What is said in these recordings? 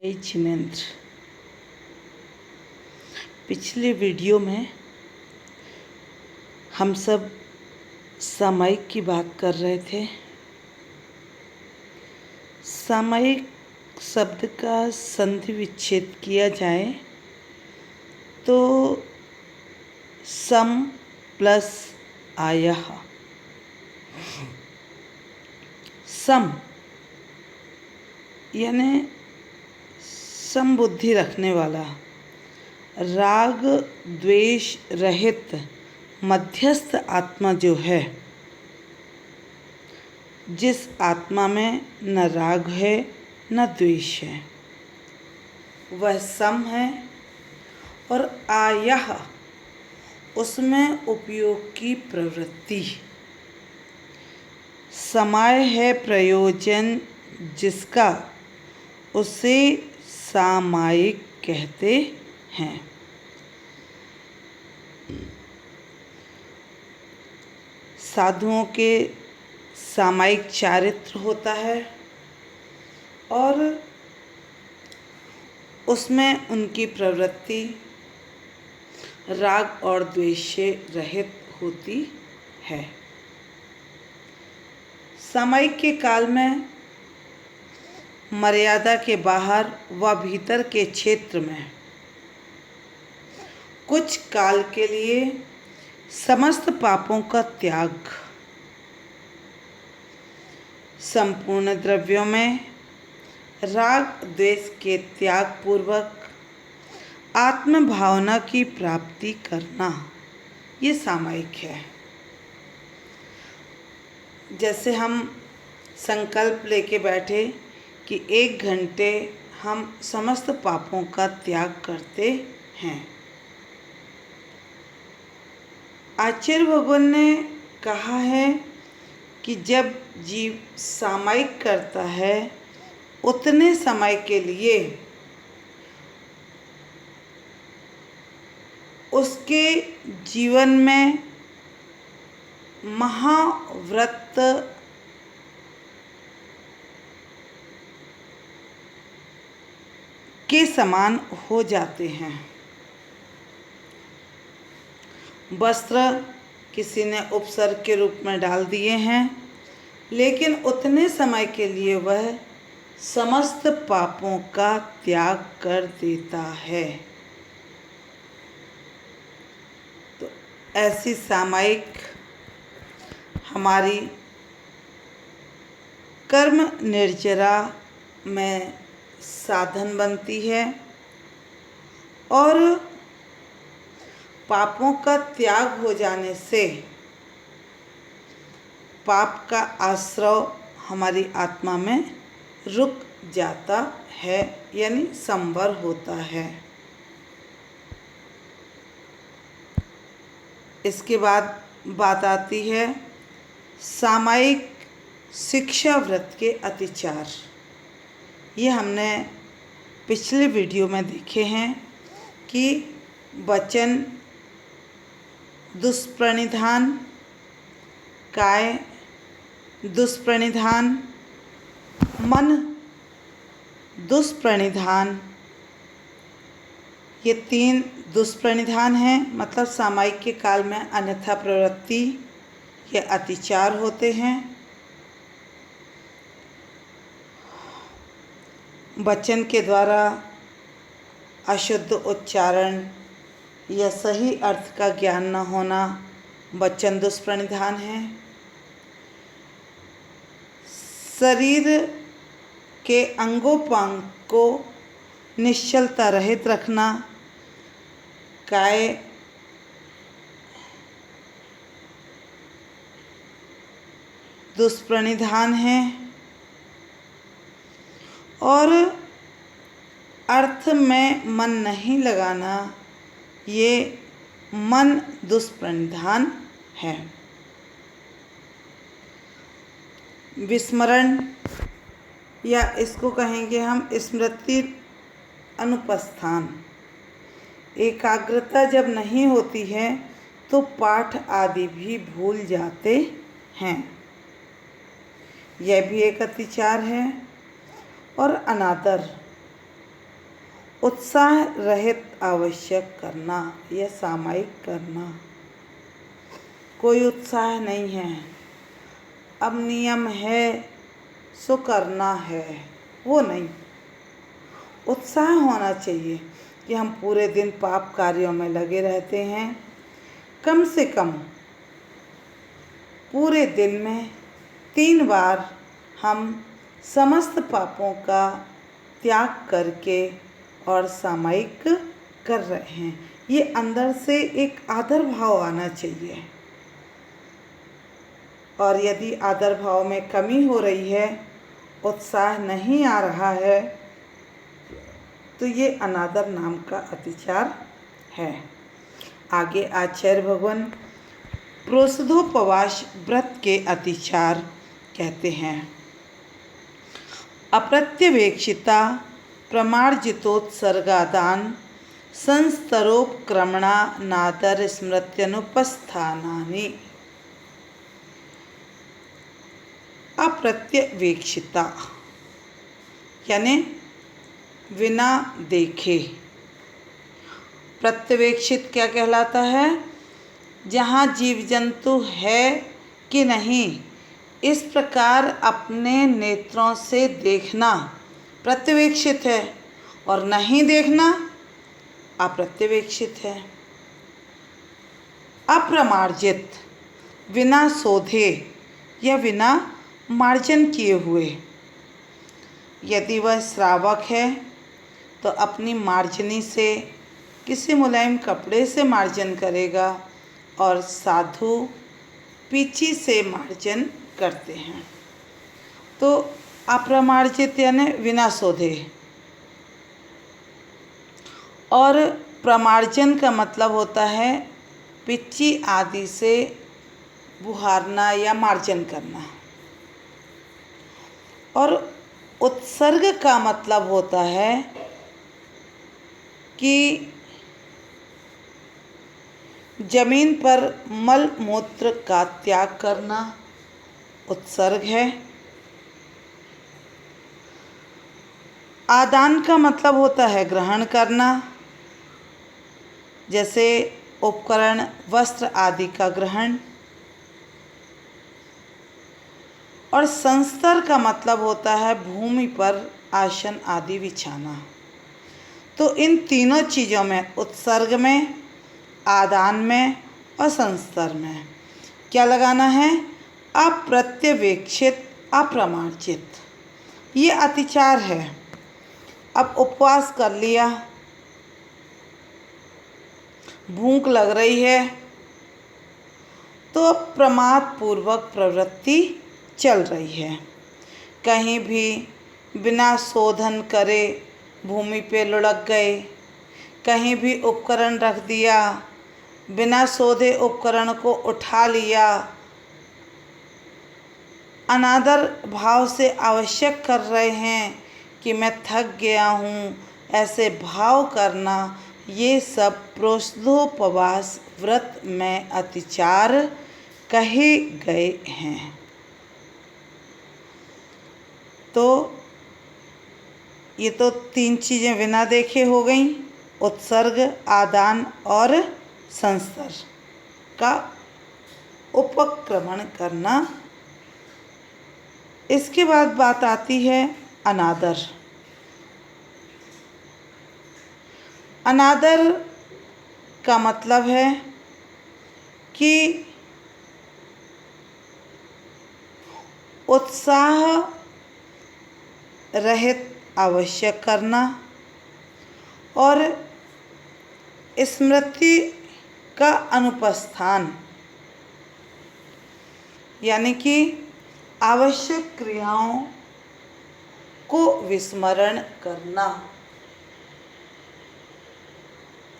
जिनेंद्र। पिछले वीडियो में हम सब सामयिक की बात कर रहे थे। सामयिक शब्द का संधि विच्छेद किया जाए तो सम प्लस आयः। सम यानी समबुद्धि रखने वाला, राग द्वेष रहित मध्यस्थ आत्मा जो है, जिस आत्मा में न राग है न द्वेष है, वह सम है। और आयः उसमें उपयोग की प्रवृत्ति। समाय है प्रयोजन जिसका, उसे सामायिक कहते हैं। साधुओं के सामायिक चारित्र होता है और उसमें उनकी प्रवृत्ति राग और द्वेष से रहित होती है। सामायिक के काल में मर्यादा के बाहर व भीतर के क्षेत्र में कुछ काल के लिए समस्त पापों का त्याग, संपूर्ण द्रव्यों में राग द्वेष के त्याग पूर्वक आत्म भावना की प्राप्ति करना, ये सामायिक है। जैसे हम संकल्प लेके बैठे कि 1 घंटे हम समस्त पापों का त्याग करते हैं। आचार्य भगवान ने कहा है कि जब जीव सामायिक करता है उतने समय के लिए उसके जीवन में महाव्रत के समान हो जाते हैं। वस्त्र किसी ने उपसर्ग के रूप में डाल दिए हैं, लेकिन उतने समय के लिए वह समस्त पापों का त्याग कर देता है। तो ऐसी सामायिक हमारी कर्म निर्जरा में साधन बनती है और पापों का त्याग हो जाने से पाप का आश्रय हमारी आत्मा में रुक जाता है, यानी संवर होता है। इसके बाद बात आती है सामायिक शिक्षा व्रत के अतिचार। ये हमने पिछले वीडियो में देखे हैं कि वचन दुष्प्रणिधान, काय दुष्प्रणिधान, मन दुष्प्रणिधान, ये 3 दुष्प्रणिधान हैं। मतलब सामायिक के काल में अन्यथा प्रवृत्ति ये अतिचार होते हैं। वचन के द्वारा अशुद्ध उच्चारण या सही अर्थ का ज्ञान न होना वचन दुष्प्रणिधान है। शरीर के अंगोपांग को निश्चलता रहित रखना काय दुष्प्रणिधान है। और अर्थ में मन नहीं लगाना ये मन दुष्प्रणिधान है। विस्मरण या इसको कहेंगे हम स्मृति अनुपस्थान, एकाग्रता जब नहीं होती है तो पाठ आदि भी भूल जाते हैं, यह भी एक अतिचार है। और अनादर, उत्साह रहित आवश्यक करना या सामायिक करना। कोई उत्साह नहीं है, अब नियम है सो करना है, वो नहीं। उत्साह होना चाहिए कि हम पूरे दिन पाप कार्यों में लगे रहते हैं, कम से कम पूरे दिन में 3 बार हम समस्त पापों का त्याग करके और सामायिक कर रहे हैं। ये अंदर से एक आदर भाव आना चाहिए, और यदि आदर भाव में कमी हो रही है, उत्साह नहीं आ रहा है, तो ये अनादर नाम का अतिचार है। आगे आचार्य भगवान प्रोषधोपवास व्रत के अतिचार कहते हैं। अप्रत्यवेक्षिता प्रमार्जितोत्सर्गादान संस्तरोपक्रमणा नादर स्मृत्यनुपस्थानानि। अप्रत्यवेक्षिता यानी बिना देखे। प्रत्यवेक्षित क्या कहलाता है? जहाँ जीव जंतु है कि नहीं, इस प्रकार अपने नेत्रों से देखना प्रत्यवेक्षित है, और नहीं देखना अप्रत्यवेक्षित है। अप्रमार्जित बिना शोधे या बिना मार्जन किए हुए। यदि वह श्रावक है तो अपनी मार्जनी से किसी मुलायम कपड़े से मार्जन करेगा, और साधु पीछी से मार्जन करते हैं। तो अप्रमार्जित यानी बिना शोधे, और प्रमार्जन का मतलब होता है पिच्ची आदि से बुहारना या मार्जन करना। और उत्सर्ग का मतलब होता है कि जमीन पर मल मूत्र का त्याग करना उत्सर्ग है। आदान का मतलब होता है ग्रहण करना, जैसे उपकरण, वस्त्र आदि का ग्रहण। और संस्तर का मतलब होता है भूमि पर आसन आदि बिछाना। तो इन तीनों चीज़ों में, उत्सर्ग में, आदान में और संस्तर में क्या लगाना है? अप्रत्यवेक्षित, अप्रमार्जित। ये अतिचार है। अब उपवास कर लिया, भूख लग रही है, तो प्रमाद पूर्वक प्रवृत्ति चल रही है। कहीं भी बिना शोधन करे भूमि पे लुढ़क गए, कहीं भी उपकरण रख दिया, बिना शोधे उपकरण को उठा लिया, अनादर भाव से आवश्यक कर रहे हैं कि मैं थक गया हूँ, ऐसे भाव करना, ये सब प्रोषधोपवास व्रत में अतिचार कहे गए हैं। तो ये तो 3 चीज़ें बिना देखे हो गई, उत्सर्ग, आदान और संस्तर का उपक्रमण करना। इसके बाद बात आती है अनादर। अनादर का मतलब है कि उत्साह रहित आवश्यक करना और स्मृति का अनुपस्थान, यानी कि आवश्यक क्रियाओं को विस्मरण करना।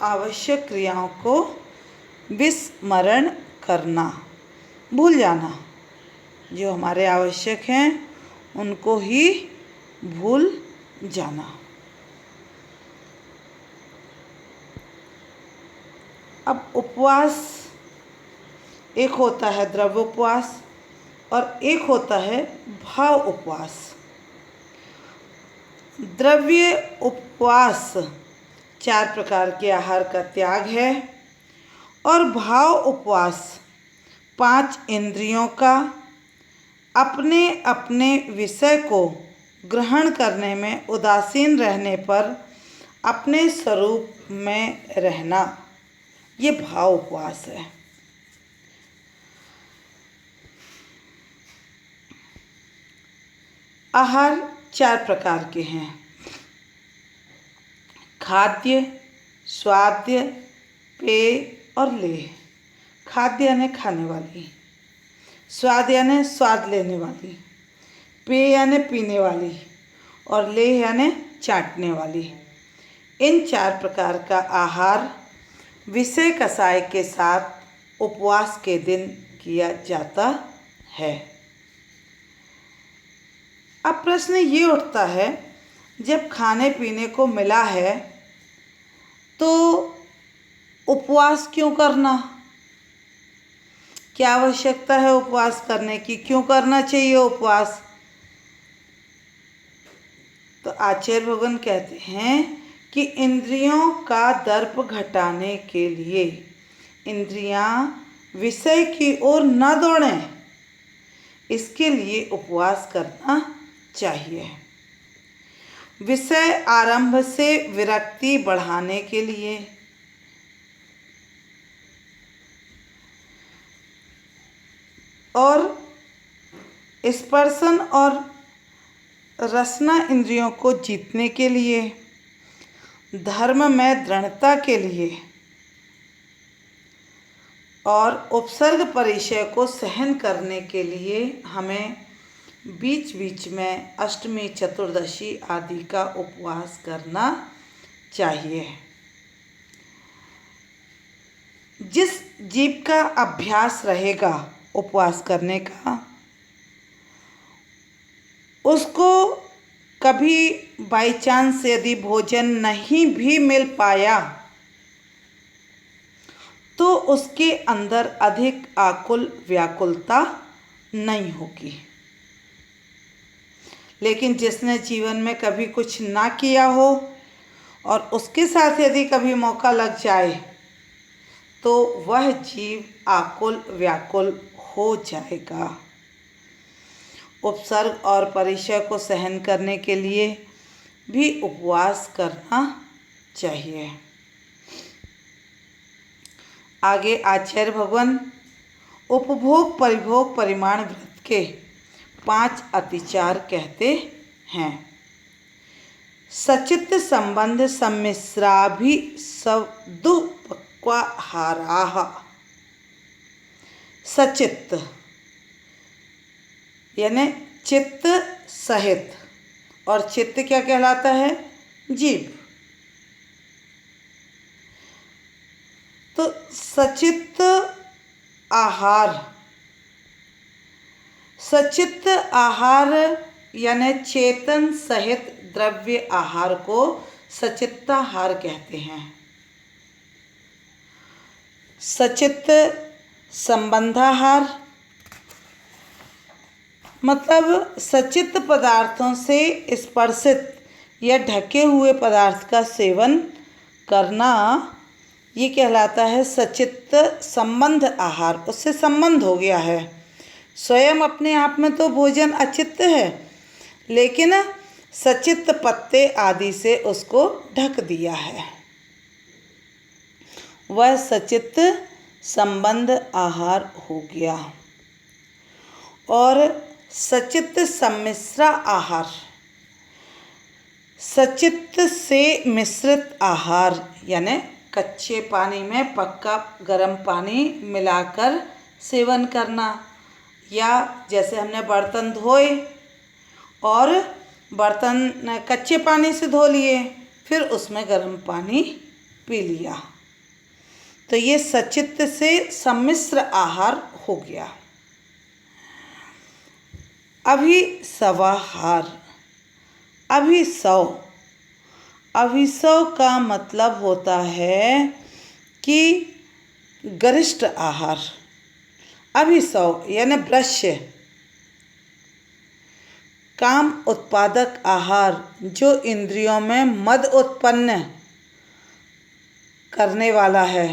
आवश्यक क्रियाओं को विस्मरण करना, भूल जाना। जो हमारे आवश्यक हैं उनको ही भूल जाना। अब उपवास एक होता है द्रव्य उपवास और एक होता है भाव उपवास। द्रव्य उपवास 4 प्रकार के आहार का त्याग है। और भाव उपवास 5 इंद्रियों का अपने अपने विषय को ग्रहण करने में उदासीन रहने पर अपने स्वरूप में रहना, ये भाव उपवास है। आहार 4 प्रकार के हैं। खाद्य, स्वाद्य, पेय और लेह। खाद्य यानी खाने वाली, स्वाद यानी स्वाद लेने वाली, पेय यानी पीने वाली और लेह यानी चाटने वाली। इन 4 प्रकार का आहार विषय कषाय के साथ उपवास के दिन किया जाता है। अब प्रश्न ये उठता है, जब खाने पीने को मिला है तो उपवास क्यों करना? क्या आवश्यकता है उपवास करने की? क्यों करना चाहिए उपवास? तो आचार्य भगवान कहते हैं कि इंद्रियों का दर्प घटाने के लिए इंद्रियां विषय की ओर न दौड़ें, इसके लिए उपवास करना चाहिए। विषय आरंभ से विरक्ति बढ़ाने के लिए, और स्पर्शन और रसना इंद्रियों को जीतने के लिए, धर्म में दृढ़ता के लिए और उपसर्ग परिचय को सहन करने के लिए हमें बीच बीच में अष्टमी, चतुर्दशी आदि का उपवास करना चाहिए। जिस जीव का अभ्यास रहेगा उपवास करने का, उसको कभी बाई चांस यदि भोजन नहीं भी मिल पाया तो उसके अंदर अधिक आकुल व्याकुलता नहीं होगी। लेकिन जिसने जीवन में कभी कुछ ना किया हो और उसके साथ यदि कभी मौका लग जाए तो वह जीव आकुल व्याकुल हो जाएगा। उपसर्ग और परिचय को सहन करने के लिए भी उपवास करना चाहिए। आगे आचार्य भगवान उपभोग परिभोग परिमाण व्रत के 5 अतिचार कहते हैं। सचित्त संबंध सम्मिश्राभि दुःपक्वाहाराः। सचित्त यानी चित्त सहित, और चित्त क्या कहलाता है? जीव। तो सचित्त आहार, सचित्त आहार यानी चेतन सहित द्रव्य आहार को सचित्ताहार कहते हैं। सचित्त संबंधाहार मतलब सचित्त पदार्थों से स्पर्शित या ढके हुए पदार्थ का सेवन करना, ये कहलाता है सचित्त संबंध आहार। उससे संबंध हो गया है। स्वयं अपने आप में तो भोजन अचित्त है, लेकिन सचित्त पत्ते आदि से उसको ढक दिया है, वह सचित्त संबंध आहार हो गया। और सचित्त सम्मिश्र आहार, सचित्त से मिश्रित आहार यानी कच्चे पानी में पक्का गर्म पानी मिलाकर सेवन करना, या जैसे हमने बर्तन धोए और बर्तन कच्चे पानी से धो लिए, फिर उसमें गर्म पानी पी लिया, तो ये सचित्त से सम्मिश्र आहार हो गया। अभिसवाहार, अभिसव, अभिसव का मतलब होता है कि गरिष्ठ आहार। अभिसव यानी ब्रह्य, काम उत्पादक आहार जो इंद्रियों में मद उत्पन्न करने वाला है।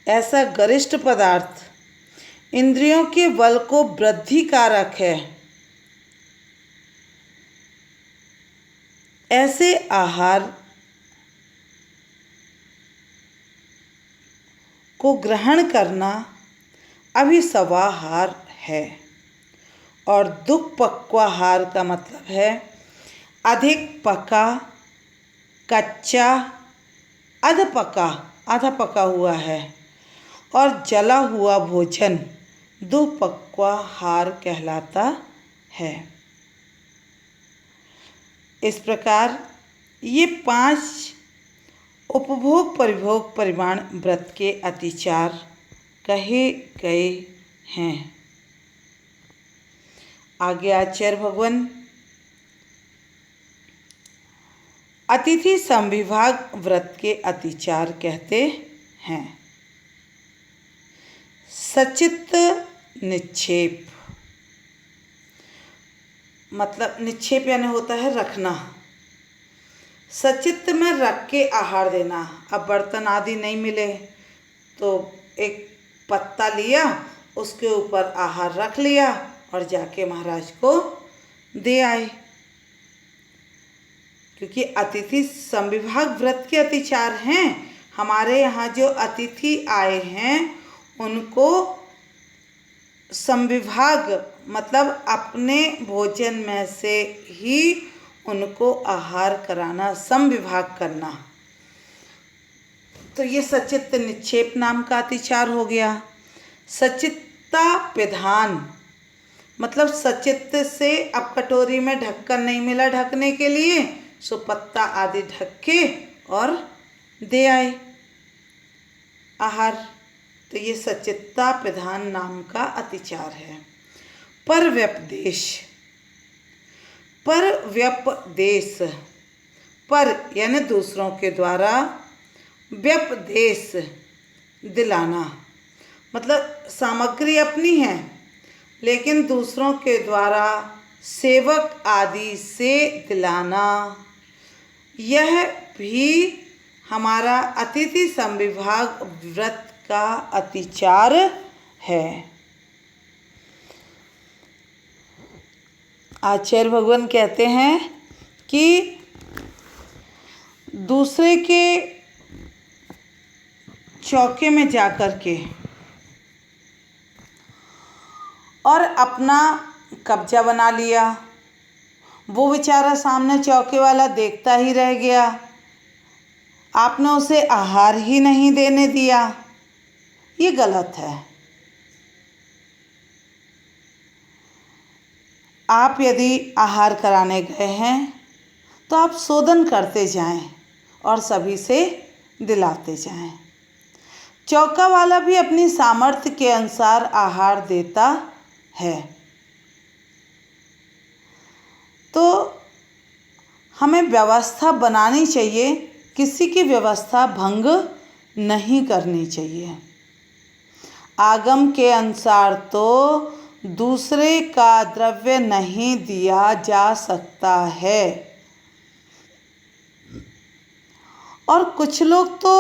ऐसा गरिष्ठ पदार्थ इंद्रियों के बल को वृद्धि कारक है। ऐसे आहार को ग्रहण करना अभिसवाहार है। और दुःपक्वाहार का मतलब है अधिक पका, कच्चा, आधा पका हुआ है और जला हुआ भोजन दुःपक्वाहार कहलाता है। इस प्रकार ये 5 उपभोग परिभोग परिमाण व्रत के अतिचार कहे गए हैं। आगे आचार्य भगवान अतिथि संविभाग व्रत के अतिचार कहते हैं। सचित्त निक्षेप, मतलब निक्षेप यानी होता है रखना। सचित्त में रख के आहार देना। अब बर्तन आदि नहीं मिले तो एक पत्ता लिया, उसके ऊपर आहार रख लिया और जाके महाराज को दे आए। क्योंकि अतिथि संविभाग व्रत के अतिचार हैं। हमारे यहाँ जो अतिथि आए हैं उनको संविभाग मतलब अपने भोजन में से ही उनको आहार कराना, संविभाग करना। तो ये सचित्त निक्षेप नाम का अतिचार हो गया। सचित्ता पिधान मतलब सचित्त से अब कटोरी में ढक्कन नहीं मिला ढकने के लिए, सो पत्ता आदि ढक के और दे आए आहार। तो ये सचित्ता पिधान नाम का अतिचार है। परव्यपदेश, परव्यपदेश, पर यानी दूसरों के द्वारा, व्यपदेश दिलाना मतलब सामग्री अपनी है लेकिन दूसरों के द्वारा सेवक आदि से दिलाना, यह भी हमारा अतिथि संविभाग व्रत का अतिचार है। आचार्य भगवान कहते हैं कि दूसरे के चौके में जाकर के और अपना कब्जा बना लिया, वो बेचारा सामने चौके वाला देखता ही रह गया, आपने उसे आहार ही नहीं देने दिया, ये गलत है। आप यदि आहार कराने गए हैं तो आप शोधन करते जाएं और सभी से दिलाते जाएं। चौका वाला भी अपनी सामर्थ्य के अनुसार आहार देता है। तो हमें व्यवस्था बनानी चाहिए, किसी की व्यवस्था भंग नहीं करनी चाहिए। आगम के अनुसार तो दूसरे का द्रव्य नहीं दिया जा सकता है। और कुछ लोग तो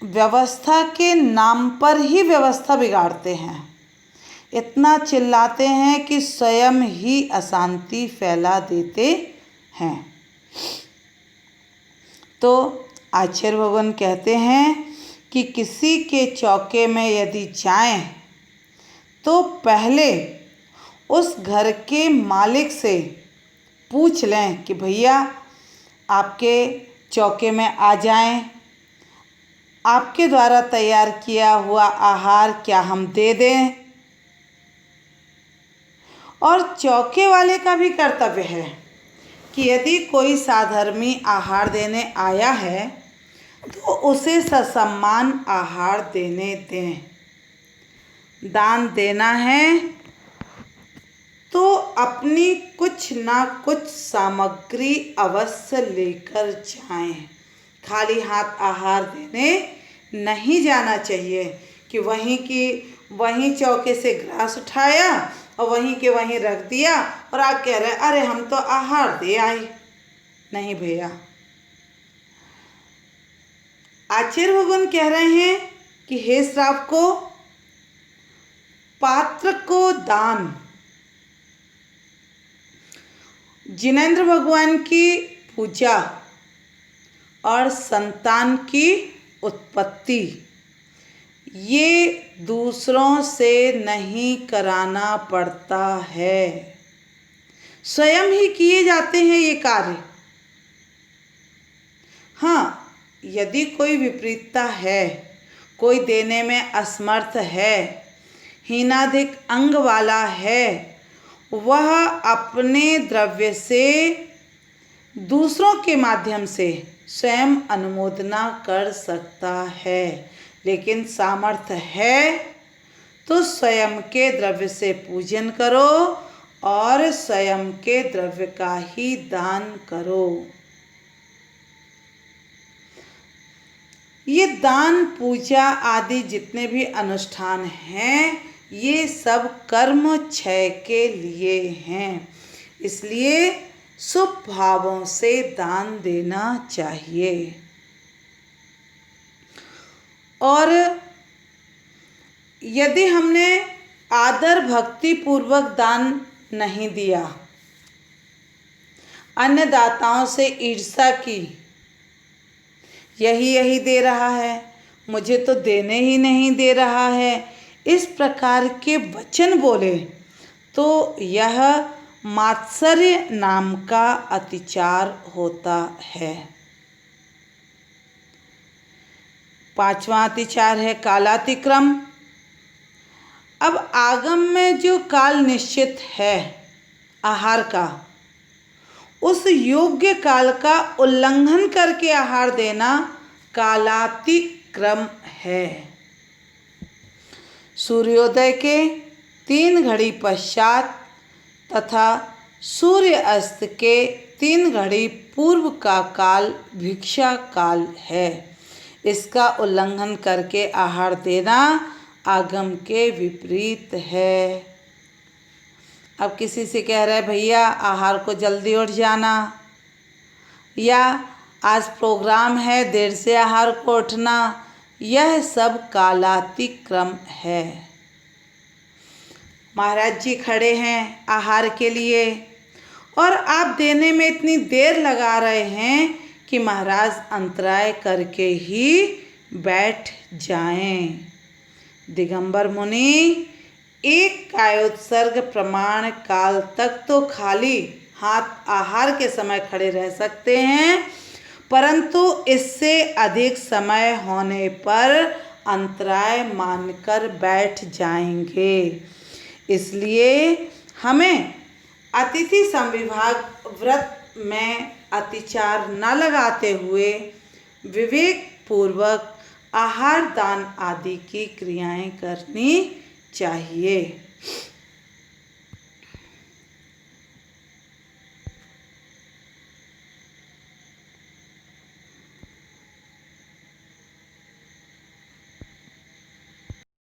व्यवस्था के नाम पर ही व्यवस्था बिगाड़ते हैं, इतना चिल्लाते हैं कि स्वयं ही अशांति फैला देते हैं। तो आचार्य भगवान कहते हैं कि किसी के चौके में यदि जाएं तो पहले उस घर के मालिक से पूछ लें कि भैया आपके चौके में आ जाएं, आपके द्वारा तैयार किया हुआ आहार क्या हम दे दें। और चौके वाले का भी कर्तव्य है कि यदि कोई साधर्मी आहार देने आया है तो उसे ससम्मान आहार देने दें। दान देना है तो अपनी कुछ ना कुछ सामग्री अवश्य लेकर जाएं। खाली हाथ आहार देने नहीं जाना चाहिए कि वहीं चौके से ग्रास उठाया और वहीं के वहीं रख दिया और आप कह रहे अरे हम तो आहार दे आए। नहीं भैया, आचार्य भगवान कह रहे हैं कि हे श्रावको, पात्र को दान, जिनेंद्र भगवान की पूजा और संतान की उत्पत्ति ये दूसरों से नहीं कराना पड़ता है, स्वयं ही किए जाते हैं ये कार्य। हाँ, यदि कोई विपरीतता है, कोई देने में असमर्थ है, हीनाधिक अंग वाला है, वह अपने द्रव्य से दूसरों के माध्यम से स्वयं अनुमोदना कर सकता है, लेकिन सामर्थ्य है तो स्वयं के द्रव्य से पूजन करो और स्वयं के द्रव्य का ही दान करो। ये दान, पूजा आदि जितने भी अनुष्ठान हैं, ये सब कर्म क्षय के लिए हैं, इसलिए शुभ भावों से दान देना चाहिए। और यदि हमने आदर भक्ति पूर्वक दान नहीं दिया, अन्य दाताओं से ईर्ष्या की, यही दे रहा है, मुझे तो देने ही नहीं दे रहा है, इस प्रकार के वचन बोले तो यह मात्सर्य नाम का अतिचार होता है। 5वां अतिचार है कालातिक्रम। अब आगम में जो काल निश्चित है आहार का, उस योग्य काल का उल्लंघन करके आहार देना कालातिक्रम है। सूर्योदय के 3 घड़ी पश्चात तथा सूर्य अस्त के 3 घड़ी पूर्व का काल भिक्षा काल है। इसका उल्लंघन करके आहार देना आगम के विपरीत है। अब किसी से कह रहा है भैया आहार को जल्दी उठ जाना, या आज प्रोग्राम है देर से आहार को उठना, यह सब कालातिक्रम है। महाराज जी खड़े हैं आहार के लिए और आप देने में इतनी देर लगा रहे हैं कि महाराज अंतराय करके ही बैठ जाएं। दिगंबर मुनि एक कायोत्सर्ग प्रमाण काल तक तो खाली हाथ आहार के समय खड़े रह सकते हैं, परंतु इससे अधिक समय होने पर अंतराय मानकर बैठ जाएंगे। इसलिए हमें अतिथि संविभाग व्रत में अतिचार न लगाते हुए विवेक पूर्वक आहार दान आदि की क्रियाएं करनी चाहिए।